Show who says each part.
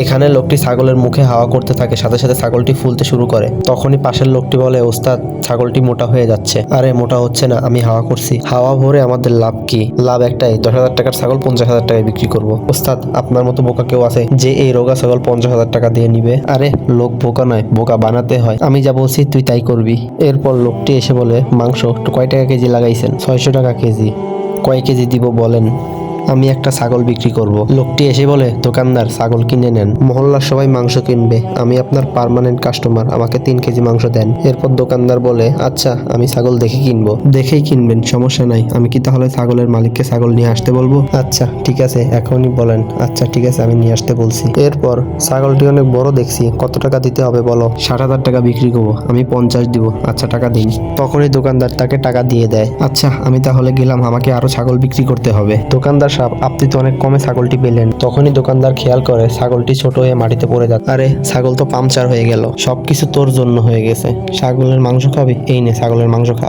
Speaker 1: এখানে লোকটি ছাগলের মুখে হাওয়া করতে থাকে, সাথে সাথে ছাগলটি ফুলতে শুরু করে। তখনই পাশের লোকটি বলে, ওস্তাদ ছাগলটি মোটা হয়ে যাচ্ছে। আরে মোটা হচ্ছে না, আমি হাওয়া করছি। হাওয়া ভরে আমাদের লাভ কি? লাভ একটাই, 10,000 টাকার ছাগল 50,000 টাকায় বিক্রি করব। ওস্তাদ আপনার মতো বোকা কেউ আছে যে এই রোগা ছাগল 50,000 টাকা দিয়ে নিবে? আরে লোক বোকা নয়, বোকা বানাতে হয়। আমি যা বলছি তুই তাই করবি। এরপর লোকটি এসে বলে, মাংস কয় টাকা কেজি লাগাইছেন? 600 টাকা কেজি। কয় কেজি দিব বলেন? আমি একটা ছাগল বিক্রি করব। লোকটি এসে বলে, দোকানদার ছাগল কিনে নেন, মহল্লার সবাই মাংস কিনবে, আমি আপনার পার্মানেন্ট কাস্টমার, আমাকে 3 কেজি মাংস দেন। এরপর দোকানদার বলে, আচ্ছা আমি ছাগল দেখে কিনবো। দেখেই কিনবেন, সমস্যা নাই। আমি কি তাহলে ছাগলের মালিককে ছাগল নিয়ে আসতে বলবো? আচ্ছা ঠিক আছে, এখনই বলেন। আচ্ছা ঠিক আছে, আমি নিয়ে আসতে বলছি। এরপর ছাগলটি অনেক বড় দেখছি, কত টাকা দিতে হবে বলো? 60,000 টাকা বিক্রি করবো। আমি 50 দিব। আচ্ছা টাকা দিন। তখনই দোকানদার তাকে টাকা দিয়ে দেয়। আচ্ছা আমি তাহলে গেলাম, আমাকে আরো ছাগল বিক্রি করতে হবে। দোকানদার সাহেব, আপনি তো অনেক কমে ছাগলটি পেলেন। তখনই দোকানদার খেয়াল করে ছাগলটি ছোট হয়ে মাটিতে পড়ে যাচ্ছে। আরে ছাগল তো পাংচার হয়ে গেল, সবকিছু তোর জন্য হয়ে গেছে। ছাগলের মাংস খাবি? এই নে ছাগলের মাংস খা।